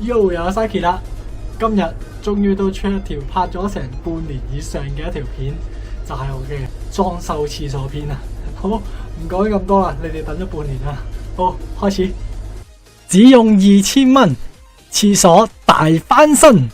Yo 有 Saki 啦，今日終於都出一條拍咗成半年以上嘅一條片，就係我嘅裝修廁所片啊！好，唔講咁多啦，你哋等咗半年啦，好，開始。只用2000蚊，廁所大翻身。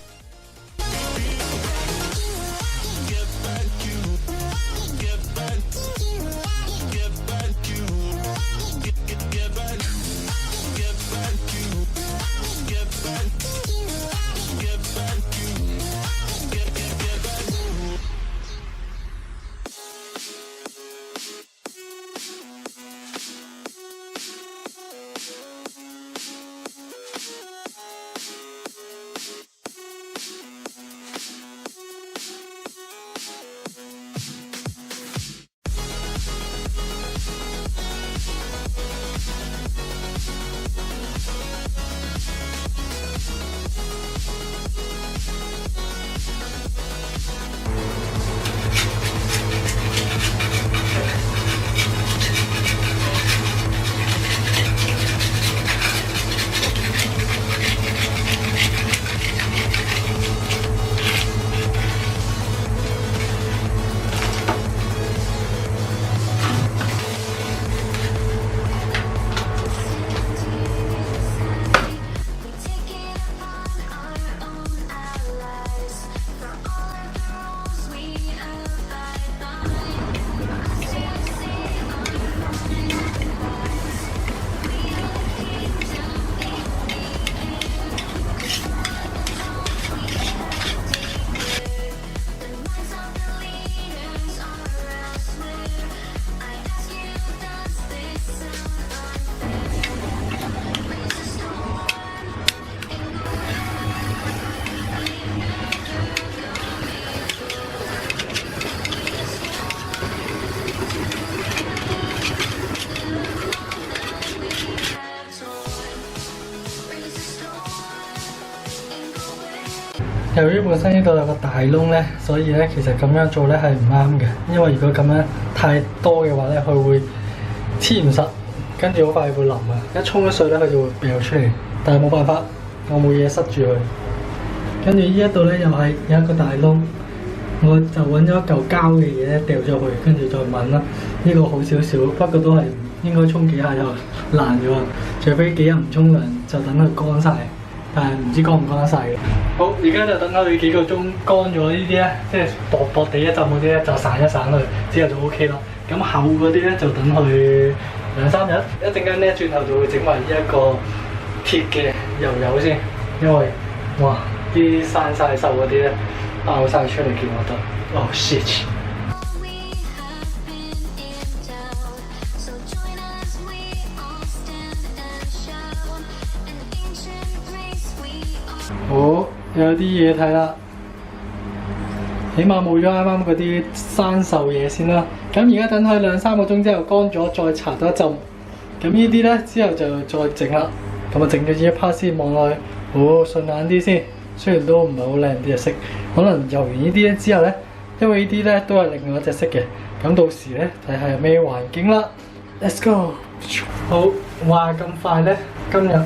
由於本身呢度有個大窿咧，所以咧其實咁樣做咧係唔啱嘅，因為如果咁樣太多嘅話咧，佢會黐唔實，跟住好快會淋啊！一沖咗水咧，佢就會掉出嚟。但係冇辦法，我冇嘢塞住佢。跟住呢一度咧又係有一個大窿，我就揾咗一嚿膠嘅嘢咧掉咗去，跟住再揾啦。呢個好少少，不過都係應該沖幾下就爛咗。除非幾日唔沖涼，就等佢乾晒。但係唔知乾唔乾得晒嘅。好，而家就等佢幾個鐘乾咗呢啲咧，即係薄薄地一浸嗰啲咧，就散一散佢，之後就 OK 啦。咁厚嗰啲咧就等佢2-3日，一陣間咧轉頭就會整埋呢一個鐵嘅油先，因為哇啲生晒鏽嗰啲咧爆晒出嚟見我得。Oh shit！好，有啲嘢睇啦，起碼冇咗啱啱嗰啲生鏽嘢先啦。咁而家等佢2-3個鐘之後乾咗，再搽多一浸。咁呢啲咧之後就再整啦。咁啊整咗呢一 part 先望落去，好順眼啲先。雖然都唔係好靚啲嘅色，可能油完呢啲咧之後咧，因為呢啲咧都係另外一隻色嘅。咁到時咧睇下有咩環境啦。Let's go！ 好，話咁快咧，今日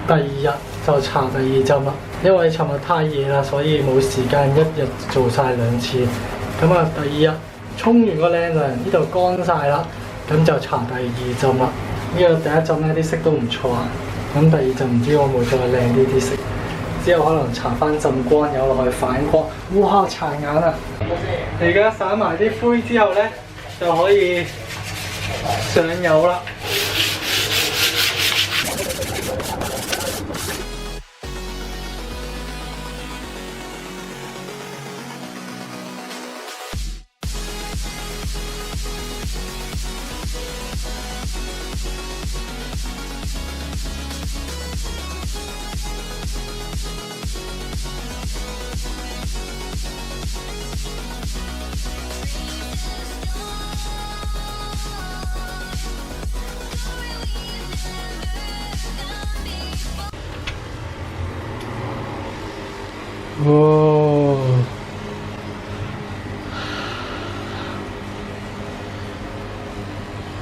第2日就搽第2浸啦。因為尋日太夜啦，所以冇時間一日做晒2次。咁啊，第2日沖完個靚涼，呢度乾晒啦，咁就搽第2浸啦。呢個第1浸咧啲色都唔錯啊。咁第2浸唔知我會再靚啲啲色，之後可能搽翻浸光油落去反光，哇殘眼啊！而家灑埋啲灰之後咧，就可以上油啦。哦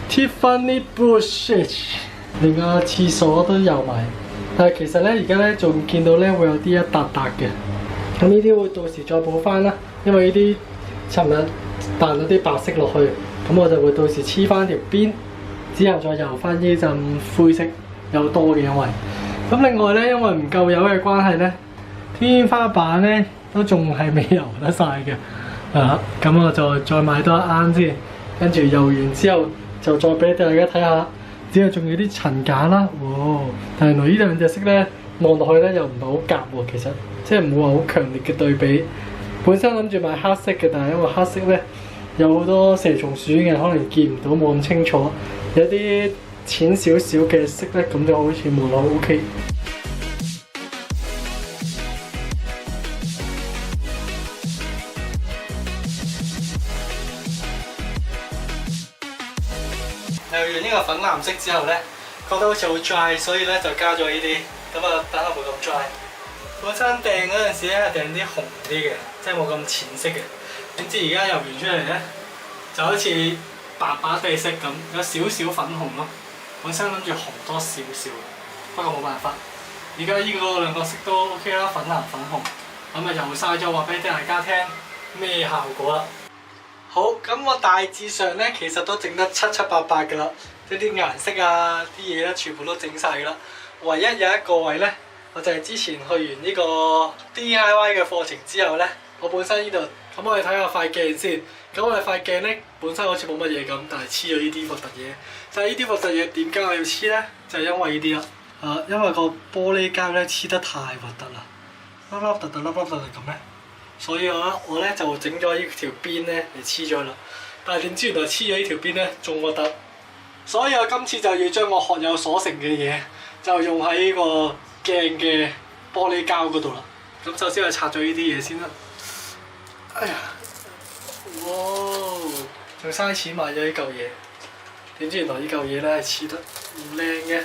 ，Tiffany bullshit，連個廁所都有埋。但係其實咧，而家咧仲見到咧會有啲一笪笪嘅，咁呢啲會到時再補翻啦。因為呢啲尋日彈咗啲白色落去，咁我就會到時黐翻條邊，之後再油翻呢陣灰色有多嘅因為。咁另外咧，因為唔夠油嘅關係咧，天花板咧都仲係未油得晒嘅。咁我就再買多一啱先，跟住油完之後就再俾大家睇下。之後仲有啲層架啦，但係原來呢兩隻色咧望落去咧又唔係好夾喎，其實即係唔會話好強烈嘅對比。本身諗住買黑色嘅，但係因為黑色咧有好多蛇蟲鼠嘅，可能見唔到冇咁清楚。有啲淺少少嘅色咧，咁就好似望落 OK。油完呢個粉藍色之後咧，覺得好似好 dry， 所以咧就加咗呢啲，咁啊等下冇咁 dry。本身訂嗰陣時咧訂啲紅啲嘅，即係冇咁淺色嘅。點知而家油完出嚟咧，就好似白白地色咁，有少少粉紅咯。本身諗住紅多少少，不過冇辦法。而家呢個兩個色都 OK 啦，粉藍粉紅。咁啊油晒咗話俾大家聽咩效果啦。好，咁我大致上咧其實都整得七七八八㗎啦，即係啲顏色啊啲嘢咧全部都整晒㗎啦。唯一有一個位咧，我就係之前去完呢個 DIY 嘅課程之後咧，我本身呢度，咁我哋睇下塊鏡先。咁我哋塊鏡咧本身好似冇乜嘢咁，但係黐咗呢啲核突嘢。就係呢啲核突嘢點解我要黐咧？就係因為呢啲啦。因為個玻璃膠咧黐得太核突啦，粒粒突突粒粒突突咁咧。所以我咧就整咗呢條邊咧嚟黐咗啦，但係點知原來黐咗呢條邊咧仲核突，所以我今次就要將我學有所成嘅嘢就用喺呢個鏡嘅玻璃膠嗰度啦。咁首先我拆咗呢啲嘢先啦。哎呀，哇！仲嘥錢買咗呢嚿嘢，點知原來呢嚿嘢咧係黐得唔靚嘅，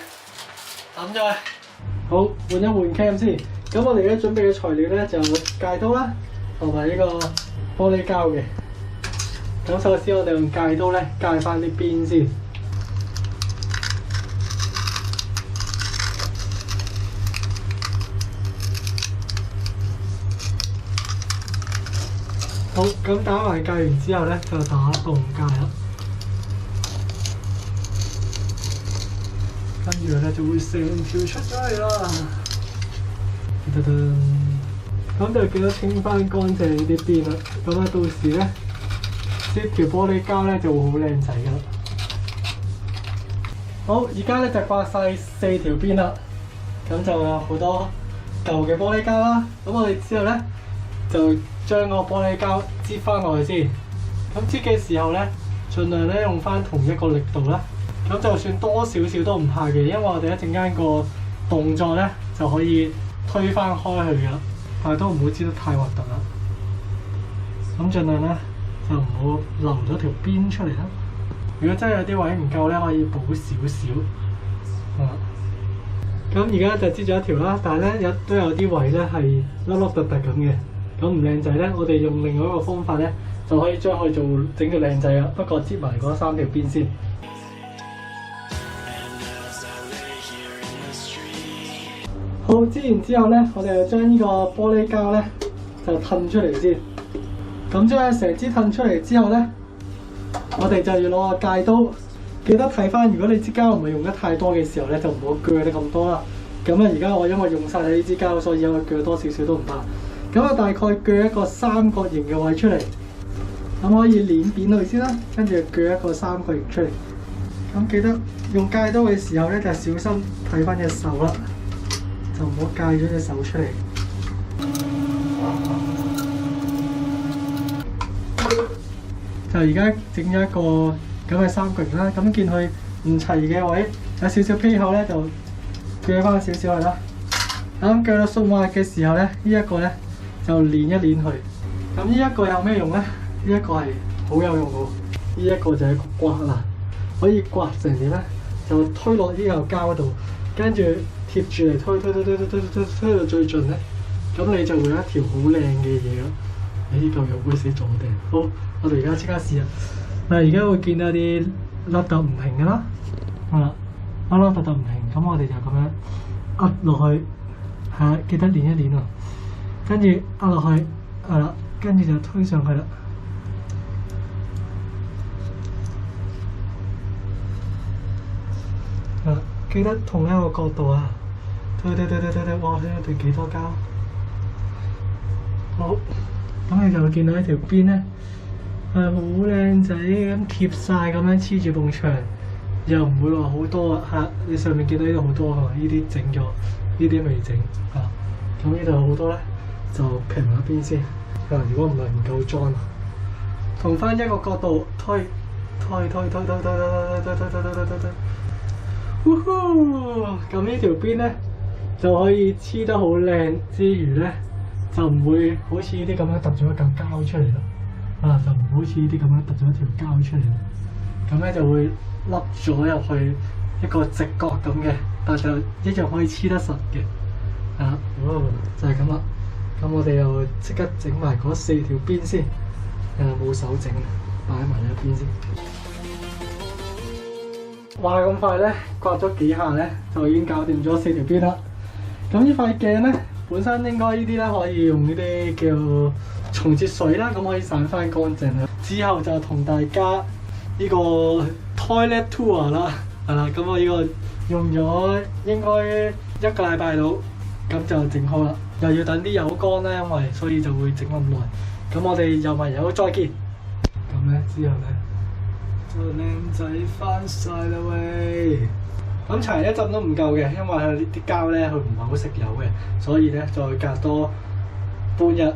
抌咗佢。好，換一換 cam 先。咁我哋而家準備嘅材料咧就戒刀啦。同埋呢個玻璃膠嘅，咁首先我哋用戒刀咧戒翻啲邊先。好，咁打埋戒完之後咧就打洞戒啦，跟住咧就會成條出咗嚟啦。噔噔。咁就記得清翻乾淨呢啲邊啦，咁啊到時咧，呢條玻璃膠咧就會好靚仔噶啦。好，而家咧就刮晒4條邊啦，咁就有好多舊嘅玻璃膠啦。咁我哋之後咧就將個玻璃膠擠翻落去先。咁擠嘅時候咧，盡量咧用翻同一個力度啦。咁就算多少少都唔怕嘅，因為我哋一陣間個動作咧就可以推翻開去噶啦。但係都唔好擠得太核突啦，咁盡量咧就唔好留咗條邊出嚟啦。如果真係有啲位唔夠咧，可以補少少。咁而家就擠咗一條啦，但係咧都有啲位咧係粒粒突突咁嘅，咁唔靚仔咧，我哋用另外一個方法咧就可以將佢做整到靚仔啦。不過擠埋嗰3條邊先。好，擠完之後咧，我哋就將呢個玻璃膠咧就褪出嚟先。咁將成支褪出嚟之後咧，我哋就要攞個戒刀，記得睇翻，如果你支膠唔係用得太多嘅時候咧，就唔好鋸得咁多啦。咁啊，而家我因為用晒呢支膠，所以我鋸多少少都唔怕。咁我大概鋸一個三角形嘅位出嚟，咁可以捻扁佢先啦，跟住鋸一個三角形出嚟。咁記得用戒刀嘅時候咧，就小心睇翻隻手啦。就唔好戒咗隻手出嚟。就而家整咗一個咁嘅三角形啦，咁見佢唔齊嘅位有少少披口咧，就鋸翻少少佢啦。咁鋸到順滑嘅時候咧，呢一個咧就捻一捻佢。咁呢一個有咩用咧？呢一個係好有用嘅。呢一個就係一個刮啦，可以刮成點咧？就推落呢嚿膠度，跟住貼住嚟推到最盡咧，咁你就會有一條好靚嘅嘢咯。呢嚿肉會死咗定？好，我哋而家即刻試下。嗱，而家會見到啲凹凸唔平嘅啦，係啦，凹凸唔平，咁我哋就咁樣壓落去，係啦，記得練一練喎。跟住壓落去，係啦，跟住就推上去啦。記得同一個角度啊！推，哇！呢對幾多膠？好，咁你就會見到呢條邊咧係好靚仔咁貼晒咁樣黐住埲牆，又唔會話好多啊嚇！你上面見到呢度好多啊，呢啲整咗，呢啲未整啊。咁呢度好多咧，就平一邊先。如果唔係唔夠裝，同翻一個角度推。咁呢條邊咧就可以黐得好靚之餘咧，就唔會好似呢啲咁樣突咗一嚿膠出嚟咯。就唔好似呢啲咁樣突咗一條膠出嚟。咁咧就會凹咗入去一個直角咁嘅，但就一樣可以黐得實嘅。就係咁啦。咁我哋又即刻整埋嗰4條邊先。冇手整，擺埋一邊先。哇！咁快咧，刮咗幾下咧，就已經搞掂咗4條邊啦。咁呢塊鏡咧，本身應該呢啲咧可以用呢啲叫松節水啦，咁可以散翻乾淨啦。之後就同大家呢個 toilet tour 啦，係啦。咁我呢個用咗應該1個禮拜到，咁就整好啦。又要等啲油乾啦，因為所以就會整咁耐。咁我哋油埋油再見。咁咧之後咧。就靚仔翻晒啦喂！咁搽一浸都唔夠嘅，因為佢啲膠咧佢唔係好食油嘅，所以咧再隔多半日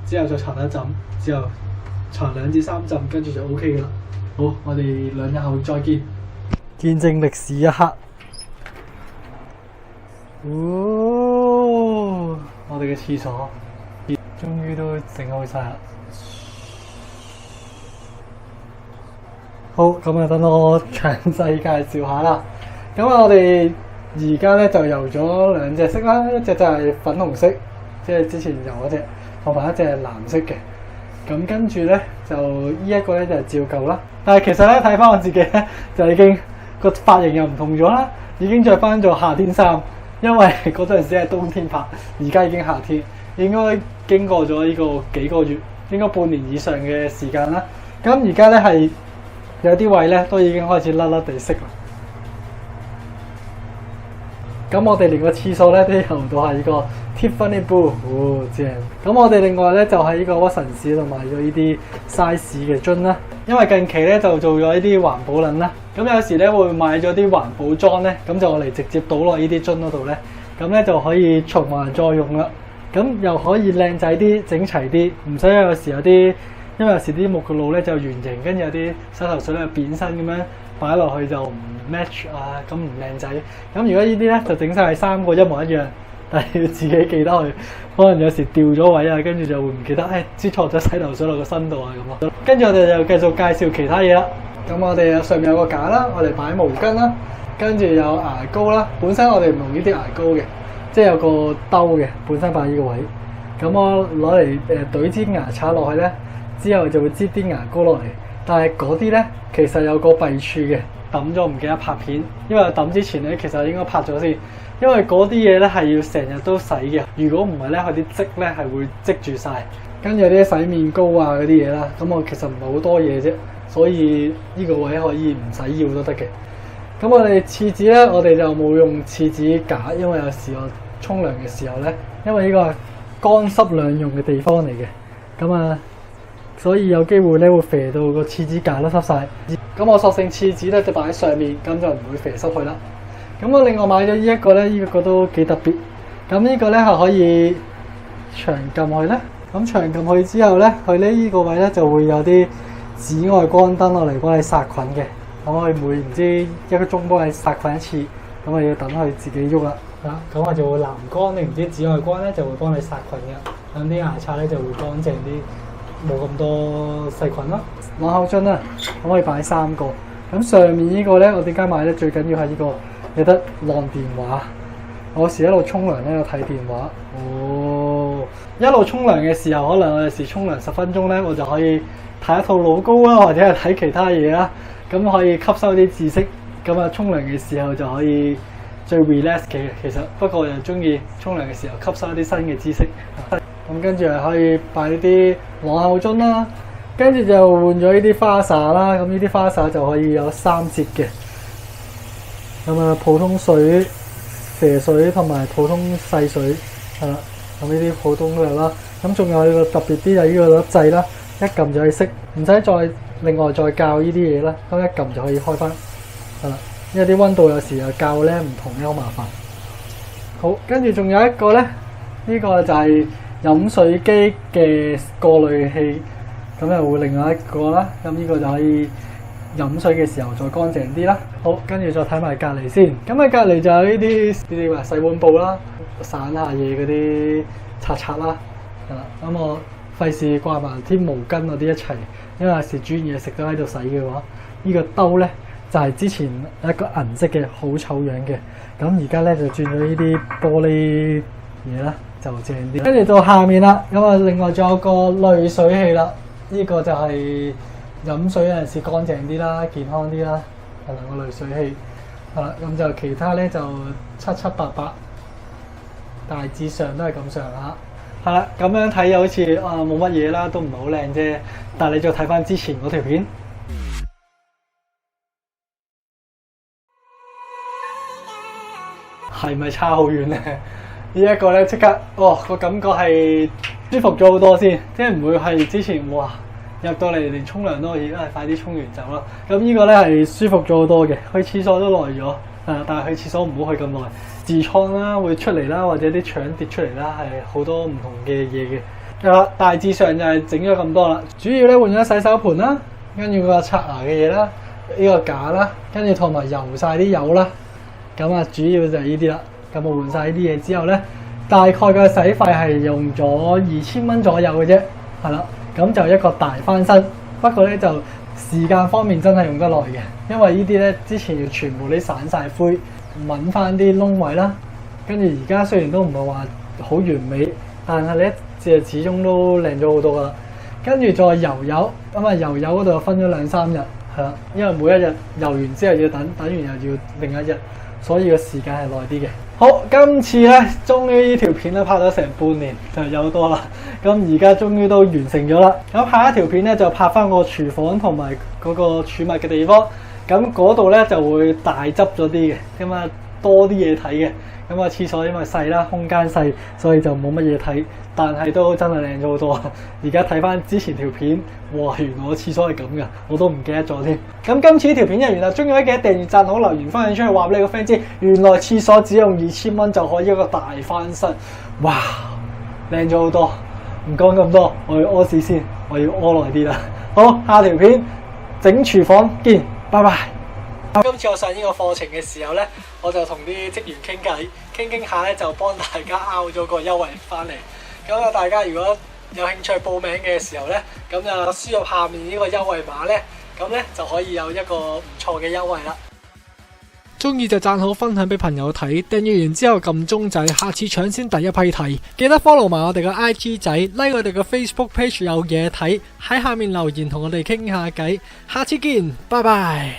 之後再搽一浸，之後搽2至3浸，跟住就 OK 噶啦。好，我哋2日後再見，見證歷史一刻。我哋嘅廁所終於都整好晒啦。好，咁啊，等我詳細介紹下啦。咁我哋而家咧就油咗2隻色啦，一隻就係粉紅色，即係之前油嗰隻，同埋一隻係藍色嘅。咁跟住咧就呢一個咧就係照舊啦。但係其實咧睇翻我自己咧，就已經個髮型又唔同咗啦，已經着翻咗夏天衫，因為嗰陣時係冬天拍，而家已經夏天，應該經過咗呢個幾個月，應該半年以上嘅時間啦。咁而家咧係。有啲位咧都已經開始甩甩地色啦。咁我哋連個廁所咧都油到係呢個 Tiffany Blue，正。咁我哋另外咧就喺呢個屈臣氏度買咗呢啲 size 嘅樽啦。因為近期咧就做咗呢啲環保撚啦。咁有時咧會買咗啲環保裝咧，咁就我嚟直接倒落呢啲樽嗰度咧，咁咧就可以循環再用啦。咁又可以靚仔啲、整齊啲，唔使有時有啲。因為有時啲沐浴露咧就圓形，跟住有啲洗頭水咧扁身咁樣擺落去就唔 match 啊，咁唔靚仔。咁如果呢啲咧就整晒3個一模一樣，但係要自己記得去，可能有時掉咗位啊，跟住就會唔記得，擠錯咗洗頭水落個身度啊咁咯。跟住我哋就繼續介紹其他嘢啦。咁我哋上面有個架啦，我哋擺毛巾啦，跟住有牙膏啦。本身我哋唔用呢啲牙膏嘅，即係有個兜嘅，本身擺呢個位。咁我攞嚟懟支牙刷落去咧。之後就會擠啲牙膏落嚟，但係嗰啲咧其實有個弊處嘅，抌咗唔記得拍片，因為抌之前咧其實應該拍咗先，因為嗰啲嘢咧係要成日都洗嘅，如果唔係咧佢啲漬咧係會積住晒，跟住有啲洗面膏啊嗰啲嘢啦，咁我其實唔係好多嘢啫，所以呢個位可以唔使要都得嘅。咁我哋廁紙咧，我哋就冇用廁紙架，因為有時我沖涼嘅時候咧，因為呢個係乾濕兩用嘅地方嚟嘅，咁啊。所以有機會咧會肥到個廁紙架都濕晒。咁我索性廁紙咧就擺喺上面，咁就唔會肥濕佢啦。咁我另外買咗呢一個咧，呢個都幾特別。咁呢個咧係可以長撳佢咧。咁長撳佢之後咧，佢呢個位咧就會有啲紫外光燈落嚟幫你殺菌嘅。咁我每唔知1個鐘幫你殺菌一次，咁我要等佢自己喐啦。咁我就會藍光定唔知紫外光咧就會幫你殺菌嘅。咁啲牙刷咧就會乾淨啲。冇咁多細菌啦。朗口樽啦，可以擺3個。咁上面呢個咧，我點解買咧？最緊要係呢個有得晾電話。我有時一路沖涼咧，睇電話。一路沖涼嘅時候，可能我有時沖涼10分鐘咧，我就可以睇一套老高啦，或者係睇其他嘢啦。咁可以吸收啲知識。咁啊，沖涼嘅時候就可以最 relax 嘅其實，不過又中意沖涼嘅時候吸收一啲新嘅知識。咁跟住係可以擺啲朗口樽啦，跟住就換咗呢啲花灑啦。咁呢啲花灑就可以有3節嘅。咁啊，普通水、蛇水同埋普通細水係啦。咁呢啲普通嘅啦。咁仲有呢個特別啲就係呢個粒掣啦，一撳就可以熄，唔使再另外再校呢啲嘢啦。咁一撳就可以開翻係啦。因為啲溫度有時又校咧唔同咧，好麻煩。好，跟住仲有一個咧，呢個就係飲水機嘅過濾器，咁又會另外一個啦。咁呢個就可以飲水嘅時候再乾淨啲啦。好，跟住再睇埋隔離先。咁喺隔離就有呢啲話洗碗布啦，散下嘢嗰啲刷啦，係啦。咁我費事掛埋啲毛巾嗰啲一齊，因為有時煮完嘢食都喺度洗嘅話，呢個兜咧就係之前一個銀色嘅好醜樣嘅，咁而家咧就轉咗呢啲玻璃嘢啦，就正啲。跟住到下面啦，咁啊另外仲有個濾水器啦，呢個就係飲水有陣時乾淨啲啦，健康啲啦，係啦個濾水器，係啦咁就其他咧就七七八八，大致上都係咁上下。係啦，咁樣睇又好似冇乜嘢啦，都唔係好靚啫。但係你再睇翻之前嗰條片。係咪差好遠咧？呢一個咧即刻，個感覺係舒服咗好多先，即係唔會係之前哇入到嚟連沖涼都可以，快啲沖完走啦。咁呢個咧係舒服咗好多嘅，去廁所都耐咗，但係去廁所唔好去咁耐，痔瘡啦會出嚟啦，或者啲腸跌出嚟啦，係好多唔同嘅嘢嘅。係啦，大致上就係整咗咁多啦，主要咧換咗洗手盆啦，跟住個刷牙嘅嘢啦，呢個架啦，跟住同埋油晒啲油啦。咁啊，主要就係呢啲啦。咁我換晒呢啲嘢之後咧，大概嘅使費係用咗2000蚊左右嘅啫，係啦。咁就一個大翻身，不過咧就時間方面真係用得耐嘅，因為呢啲咧之前要全部你散晒灰，揾翻啲窿位啦。跟住而家雖然都唔係話好完美，但係咧就始終都靚咗好多噶啦。跟住再油，咁啊油嗰度分咗2-3日，係啦，因為每一日油完之後要等完又要另一日。所以個時間係耐啲嘅。好，今次咧，終於呢條片咧拍咗成半年，就有多啦。咁而家終於都完成咗啦。咁下一條片咧就拍翻個廚房同埋嗰個儲物嘅地方。咁嗰度咧就會大執咗啲嘅，咁啊多啲嘢睇嘅。咁啊廁所因為細啦，空間細，所以就冇乜嘢睇。但係都真係靚咗好多。而家睇翻之前條片，哇！原來我廁所係咁噶，我都唔記得咗添。咁今次呢條片就完啦，中意嘅記得訂閱、讚好、留言、分享出去，話俾你個 friend 知。原來廁所只用2000蚊就可以一個大翻身，哇！靚咗好多。唔講咁多，我要屙屎先，我要屙耐啲啦。好，下條片整廚房見，拜拜。今次我上呢個課程嘅時候咧，我就同啲職員傾下咧，就幫大家拗咗個優惠翻嚟。咁啊，大家如果有興趣報名嘅時候咧，咁就輸入下面呢個優惠碼咧，咁咧就可以有一個唔錯嘅優惠啦。中意就讚好，分享俾朋友睇，訂閱完之後撳鐘仔，下次搶先第一批睇。記得 follow 埋我哋嘅 IG 仔 ，like 我哋嘅 Facebook page 有嘢睇，喺下面留言同我哋傾下偈。下次見，拜拜。